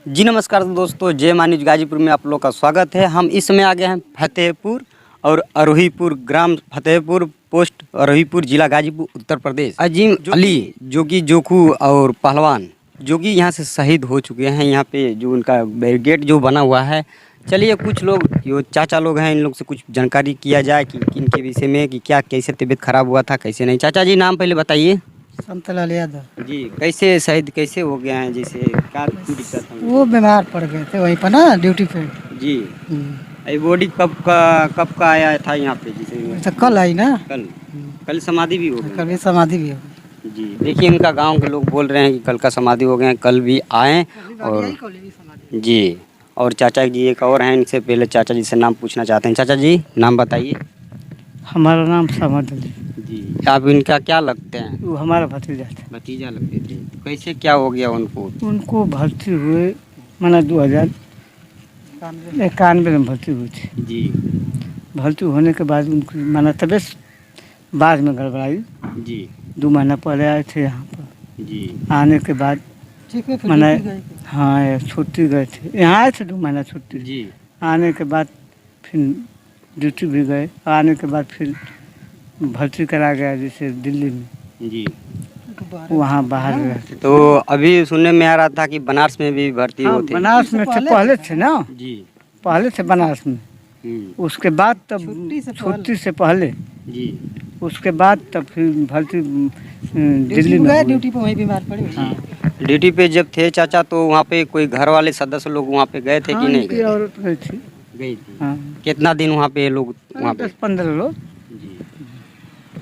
जी नमस्कार दोस्तों, जय मानिज गाजीपुर में आप लोग का स्वागत है। हम इस समय आ गए हैं फतेहपुर और अरोहीपुर, ग्राम फतेहपुर, पोस्ट अरोहीपुर, जिला गाजीपुर, उत्तर प्रदेश। अजीम अली जो कि जोखू और पहलवान जो कि यहाँ से शहीद हो चुके हैं। यहाँ पे जो उनका बैरिकेड जो बना हुआ है, चलिए कुछ लोग जो चाचा लोग हैं इन लोग से कुछ जानकारी किया जाए कि इनके विषय में कि क्या कैसे तबीयत खराब हुआ था, कैसे नहीं। चाचा जी नाम पहले बताइए। संतलाल यादव। जी, कैसे शहीद कैसे हो गए हैं, जैसे क्या दिक्कत है? वो बीमार पड़ गए थे वहीं पर ना ड्यूटी पे। जी, ये बॉडी कब का आया था यहाँ पे? जैसे तो कल आई ना। कल समाधि भी हो गई। कल भी समाधि भी हो गई। जी, देखिए इनका गांव के लोग बोल रहे हैं कि कल का समाधि हो गए हैं, कल भी आए। और जी, और चाचा जी एक और हैं, इनसे पहले चाचा जी से नाम पूछना चाहते हैं। चाचा जी नाम बताइए। हमारा नाम समद अली। जी, आप इनका क्या लगते हैं? वो हमारा भतीजा था। भतीजा लगते थे। कैसे क्या हो गया उनको? उनको भर्ती हुए माना 2091 में भर्ती हुई थी। जी भर्ती होने के बाद उनको माना तबीयत बाद में गड़बड़ाई। जी 2 महीना पहले आए थे यहाँ पर। जी आने के बाद माना हाँ छुट्टी गए थे। यहाँ आए थे 2 महीना छुट्टी। जी आने के बाद फिर ड्यूटी भी गए। आने के बाद फिर भर्ती करा गया जैसे दिल्ली में। जी वहाँ बाहर रहते। तो अभी सुनने में आ रहा था कि बनारस में भी भर्ती हाँ, होते। बनारस में थे पहले थे ना। जी पहले थे बनारस में। उसके बाद तब छुट्टी से पहले जी उसके बाद तब फिर भर्ती दिल्ली में गए। ड्यूटी पे वहीं बीमार पड़े। हाँ। ड्यूटी पे जब थे चाचा तो वहाँ पे कोई घर वाले सदस्य लोग वहाँ पे गए थे कि नहीं गए? औरत गई थी। गई थी। हाँ। कितना दिन वहाँ पे लोग वहाँ पे? 10-15 लोग। जी,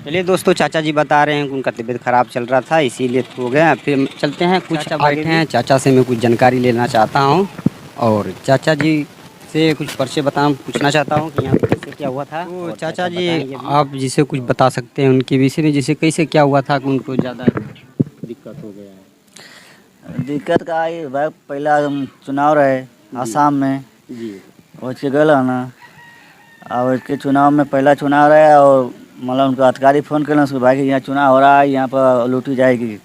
चलिए दोस्तों, चाचा जी बता रहे हैं कि उनका तबीयत खराब चल रहा था इसीलिए हो गया। फिर चलते हैं, कुछ बैठे हैं, चाचा से मैं कुछ जानकारी लेना चाहता हूँ और चाचा जी से कुछ परिचय पूछना चाहता हूँ कि यहाँ पे कैसे क्या हुआ था। तो चाचा जी आप जिसे कुछ बता सकते हैं उनके विषय में, जैसे कैसे क्या हुआ था कि उनको ज़्यादा दिक्कत हो गया है? दिक्कत का आई भाई, पहला चुनाव रहे आसाम में। जी उसके गल ना, और उसके चुनाव में पहला चुनाव रहे और मतलब उनका अधिकारी फ़ोन कर उसके भाई कि यहाँ चुनाव हो रहा है, यहाँ पर लूटी जाएगी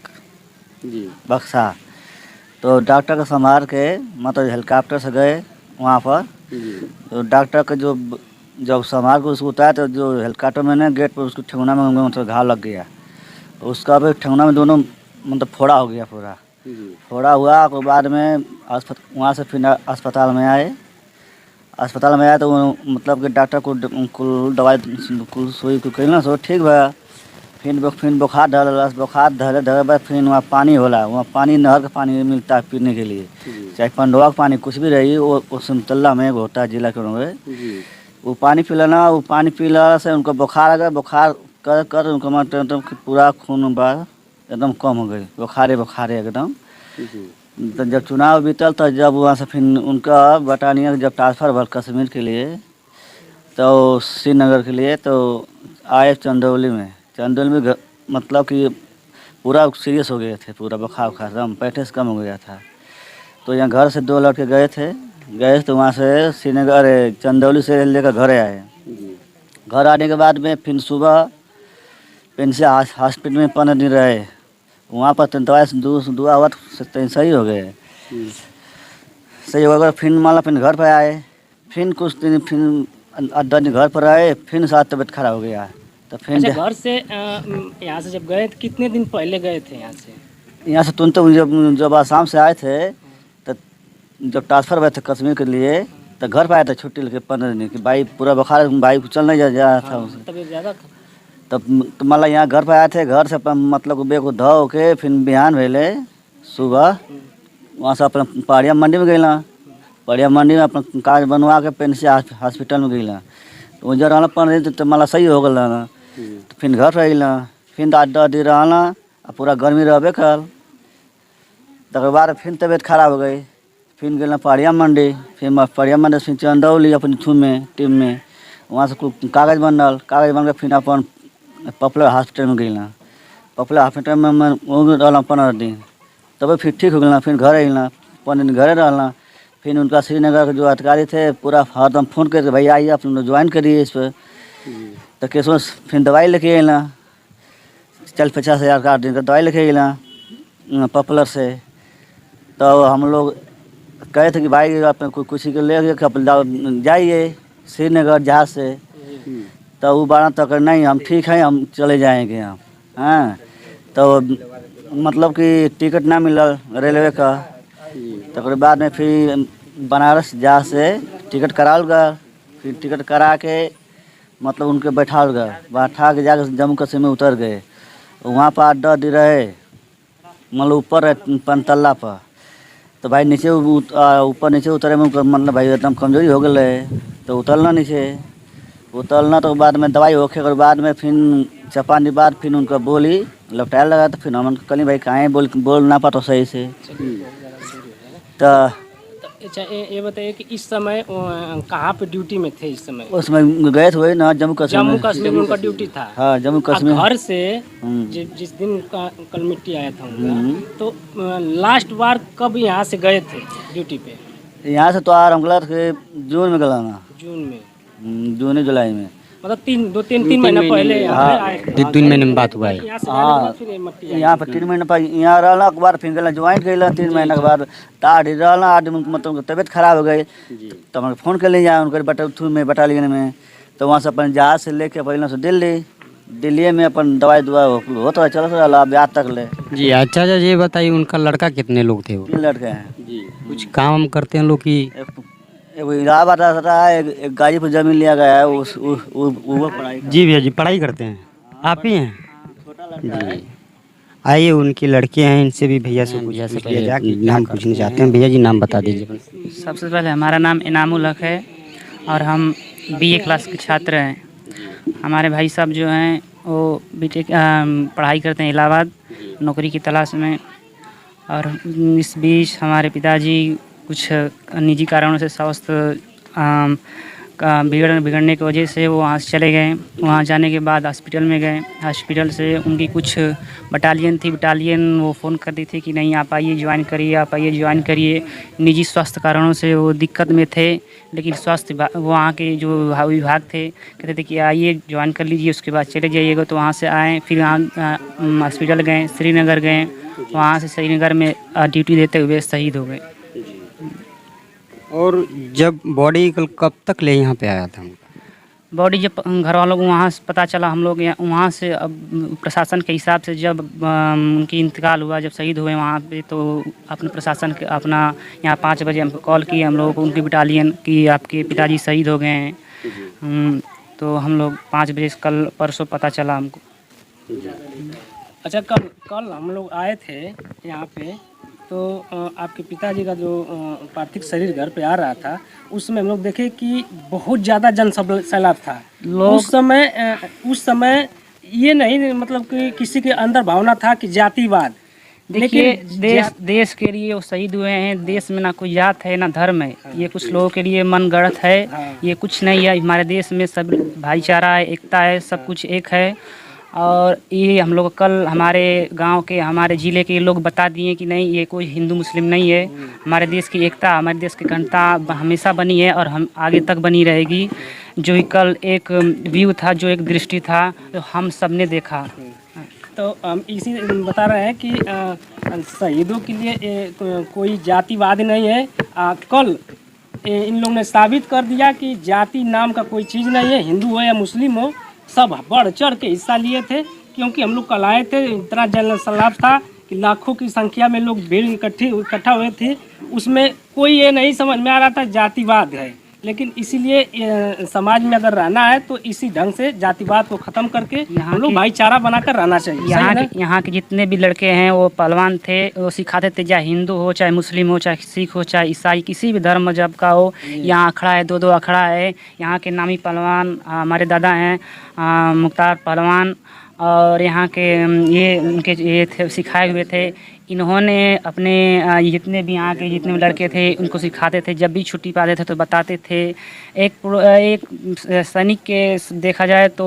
जी बक्सा। तो डॉक्टर को संभाल के मतलब हेलीकॉप्टर से गए वहाँ पर। तो डॉक्टर का जब संभाल के उसको उतारा तो जो हेलीकॉप्टर में ना गेट पर उसको ठेहुना में मतलब घाव लग गया। उसका भी ठेहुना में दोनों मतलब फोड़ा हो गया पूरा। फोड़ा हुआ के बाद में वहाँ से फिर अस्पताल में आए। अस्पताल में आया तो मतलब कि डॉक्टर को कुल दवाई कुल सुई को कही ना सो ठीक भा। फिर बुखार धरल, बुखार धरे बाद फिर वहाँ पानी होला। वहाँ पानी नहर का पानी मिलता है पीने के लिए, चाहे पंडवा का पानी कुछ भी रही वो सिमतल्ला में होता है जिला के में। वो पानी पिलाना, वो पानी पिला से उनको बुखार आ गया। बुखार कर उनका मतलब पूरा खून बार एकदम कम हो गई, बुखारे एकदम। तो जब चुनाव बीतल तो जब वहाँ से फिर उनका बटालियन जब ट्रांसफ़र भर कश्मीर के लिए तो श्रीनगर के लिए तो आए चंदौली में मतलब कि पूरा सीरियस हो गए थे, पूरा बुखार एकदम पैंतीस से कम हो गया था। तो यहाँ घर से 2 लड़के गए तो वहाँ से श्रीनगर चंदौली से लेकर घर आए। घर आने के बाद में फिर सुबह फिर से हॉस्पिटल में 15 दिन रहे। वहाँ पर 43 दुआ हुआ तो सही हो गए। सही हो गया फिर माला फिर घर पर आए। फिर कुछ दिन फिर 8 दिन घर पर आए, फिर साथ तबीयत खराब हो गया। तो फिर अच्छा, घर से यहाँ से जब गए तो कितने दिन पहले गए थे यहाँ से? यहाँ से तुरंत जब आसाम से आए थे तो जब ट्रांसफ़र हुए थे कश्मीर के लिए तो घर पर आए थे छुट्टी लेके 15 दिन की। भाई पूरा बुखार, भाई को चल नहीं जा था उसे। तबीयत ज़्यादा था। तब तो मतलब यहाँ घर पर आए थे। घर से मतलब बेग को धो के फिर बिहान भेले सुबह वहाँ से अपना पहाड़िया मंडी में गईला। पहाड़िया मंडी में अपना कागज बनवा के पेन से हॉस्पिटल में गईला। तो वहाँ रहना 15 दिन तो मतलब सही हो गया ना। तो फिर घर रहीला, फिर 8-10 दिन रहना और पूरा गर्मी रहबे कर। तकर बाद फिर तबीयत खराब हो गई। फिर गए पहाड़िया मंडी, फिर पहाड़िया मंडी फिर चंदौली अपनी टीम में वहाँ से कागज बनल। कागज बन के फिर अपन पॉपुलर हॉस्पिटल में गईला। पॉपुलर हॉस्पिटल में वो भी रहना 15 दिन, तब फिर ठीक हो गया। फिर घर अला, 15 दिन घरे रहना। फिर उनका श्रीनगर के जो अधिकारी थे पूरा हरदम फ़ोन करके भैया आइए आप लोग ज्वाइन करिए इस पर। तो कैसे फिर दवाई लेके अला, चल 50,000 का 8 दिन का दवाई लेके अला पॉपुलर से। तो हम लोग कहे थे कि भाई आप कुछ के ले जाइए श्रीनगर जहाज से। तो वो बारह तक नहीं हम ठीक है हम चले जाएंगे हम। हाँ तो मतलब कि टिकट ना मिला रेलवे का। तो ओकरे बाद में फिर बनारस जहाज से टिकट कराल गया। फिर टिकट करा के मतलब उनके बैठाल गया, बैठा के जाकर जम्मू कश्मीर में उतर गए। वहाँ पर 8-10 दिन रहे, मतलब ऊपर है 5 पर। तो भाई नीचे ऊपर नीचे उतरे में मतलब भाई एकदम कमजोरी हो गए। तो उतरना नीचे, उतरना तो बाद में दवाई होके और बाद में फिर चपानी बाद फिर उनका बोली लपटाया लगा। तो फिर हम कहीं भाई कहाँ बोल ना पाता सही से। तो अच्छा ये बताइए कि इस समय कहाँ पे ड्यूटी में थे? इस समय उसमें गए थे ना जम्मू कश्मीर में। उनका ड्यूटी था। हाँ जम्मू कश्मीर। घर से जिस दिन कल मिट्टी आया था उनका, तो लास्ट बार कब यहाँ से गए थे ड्यूटी पे? यहाँ से तो हम गला थे जून में गला ना। जून में? जून जुलाई में, मतलब 3 महीना पहले यहाँ आए थे। 3 महीने में बात हुआ है। यहाँ से जाने के बाद फिर मिट्टी आई। यहाँ पर 3 महीने पर यहाँ रहना के बाद फिर गला ज्वाइन कर 3 महीने के बाद ताड़ी रहना। आदमी मतलब तबीयत खराब हो गई तो हमारे फ़ोन कर ले जाए उनके थ्रू में बटालियन में। तो वहाँ से अपन जहाज से लेके पहले से दिल्ली में अपन दवाई होता है चलो सर ब्याह तक ले। जी अच्छा ये बताइए उनका लड़का कितने लोग थे? वो 3 लड़के हैं जी। कुछ काम करते हैं लोग की? एक इलाहाबाद रहा है, एक गाजीपुर जमीन लिया गया है वो पढ़ाई। जी भैया जी पढ़ाई करते हैं, आप ही हैं? जी आइए उनकी लड़के हैं, इनसे भी भैया से पूछ लिया जाए। नाम पूछना चाहते हैं, भैया जी नाम बता दीजिए। सबसे पहले हमारा नाम इनामुल हक है और हम BA क्लास के छात्र हैं। हमारे भाई साहब जो हैं वो BTech पढ़ाई करते हैं इलाहाबाद, नौकरी की तलाश में। और इस बीच हमारे पिताजी कुछ निजी कारणों से स्वास्थ्य बिगड़ने की वजह से वो वहाँ से चले गए। वहाँ जाने के बाद हॉस्पिटल में गए। हॉस्पिटल से उनकी कुछ बटालियन वो फ़ोन कर दी थी कि नहीं आप आइए ज्वाइन करिए, आप आइए ज्वाइन करिए। निजी स्वास्थ्य कारणों से वो दिक्कत में थे, लेकिन स्वास्थ्य वहाँ के जो विभाग थे कहते थे कि आइए ज्वाइन कर लीजिए, उसके बाद चले जाइएगा। तो वहाँ से आए, फिर वहाँ हॉस्पिटल गए, श्रीनगर गए। वहाँ से श्रीनगर में ड्यूटी देते हुए शहीद हो गए। और जब बॉडी कब तक ले यहाँ पे आया था? बॉडी जब घर वालों को वहाँ से पता चला, हम लोग वहाँ से अब प्रशासन के हिसाब से जब उनकी इंतकाल हुआ, जब शहीद हुए वहाँ पे, तो अपने प्रशासन के अपना यहाँ 5 बजे हमको कॉल किए हम लोगों को, उनकी बटालियन की आपके पिताजी शहीद हो गए हैं। तो हम लोग 5 बजे कल परसों पता चला हमको। अच्छा कल हम लोग आए थे यहाँ पे, तो आपके पिताजी का जो पार्थिव शरीर घर पे आ रहा था, उसमें हम लोग देखे कि बहुत ज़्यादा जन सैलाब था। उस समय ये नहीं मतलब कि किसी के अंदर भावना था कि जातिवाद। देखिए देश के लिए वो शहीद हुए हैं। देश में ना कोई जात है ना धर्म है। ये कुछ लोगों के लिए मन गढ़ंत है। ये कुछ नहीं है। हमारे देश में सब भाईचारा है, एकता है, सब कुछ एक है। और ये हम लोग कल हमारे गांव के, हमारे ज़िले के लोग बता दिए कि नहीं ये कोई हिंदू मुस्लिम नहीं है। हमारे देश की एकता, हमारे देश की अखंडता हमेशा बनी है और हम आगे तक बनी रहेगी। जो कल एक व्यू था, जो एक दृष्टि था, तो हम सब ने देखा। तो हम इसी बता रहे हैं कि शहीदों के लिए कोई जातिवाद नहीं है। कल इन लोगों ने साबित कर दिया कि जाति नाम का कोई चीज़ नहीं है। हिंदू हो या मुस्लिम हो, सब बढ़ चढ़ के हिस्सा लिए थे। क्योंकि हम लोग कल आए थे, इतना जन सैलाब था कि लाखों की संख्या में लोग भीड़ इकट्ठा हुए थे। उसमें कोई ये नहीं समझ में आ रहा था जातिवाद है। लेकिन इसीलिए समाज में अगर रहना है तो इसी ढंग से जातिवाद को ख़त्म करके हम लोग भाईचारा बनाकर रहना चाहिए। यहाँ के जितने भी लड़के हैं वो पहलवान थे, वो सिखाते थे, चाहे हिंदू हो, चाहे मुस्लिम हो, चाहे सिख हो, चाहे ईसाई, किसी भी धर्म मजहब का हो। यहाँ अखड़ा है, 2-2 अखड़ा है। यहाँ के नामी पहलवान हमारे दादा हैं मुख्तार पहलवान, और यहाँ के ये उनके ये थे, सिखाए हुए थे। इन्होंने अपने जितने भी यहाँ के जितने भी लड़के थे उनको सिखाते थे। जब भी छुट्टी पाते थे तो बताते थे। एक सैनिक के देखा जाए तो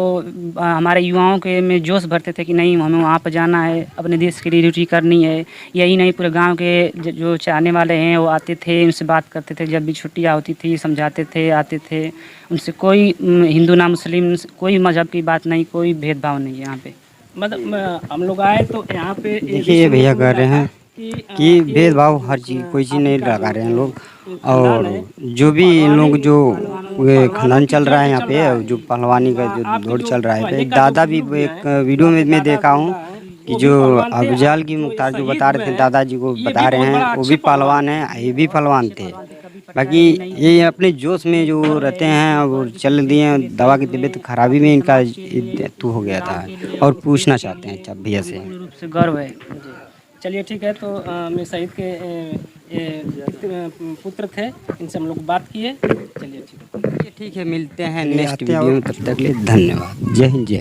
हमारे युवाओं के में जोश भरते थे कि नहीं हमें वहाँ पर जाना है, अपने देश के लिए ड्यूटी करनी है। यही नहीं, पूरे गांव के जो चाहने वाले हैं वो आते थे, उनसे बात करते थे। जब भी छुट्टियाँ होती थी समझाते थे, आते थे। उनसे कोई हिंदू ना मुस्लिम, कोई मजहब की बात नहीं, कोई भेदभाव नहीं है यहाँ पे। मतलब हम लोग आए तो यहाँ पे देखिए ये भैया कह रहे हैं कि भेदभाव हर चीज़ कोई चीज़ नहीं लगा रहे हैं लोग। और जो भी इन लोग जो ये खनन चल रहा है यहाँ पे, और जो पहलवानी का जो दौड़ चल रहा है, दादा भी एक वीडियो में मैं देखा हूँ कि जो अफजल की मुख्तार जो बता रहे थे, दादाजी को बता रहे हैं, वो भी पहलवान है, ये भी पहलवान थे। बाकी ये अपने जोश में जो रहते हैं और चल दिए, दवा की तबीयत खराबी में इनका डेथ हो गया था और पूछना चाहते हैं जब भैया से। रूप से गर्व है। चलिए ठीक है, तो मेरे शहीद के पुत्र थे, इनसे हम लोग बात किए। चलिए ठीक है। ठीक है, मिलते हैं नेक्स्ट वीडियो में, तब तक के लिए धन्यवाद। जय हिंद, जय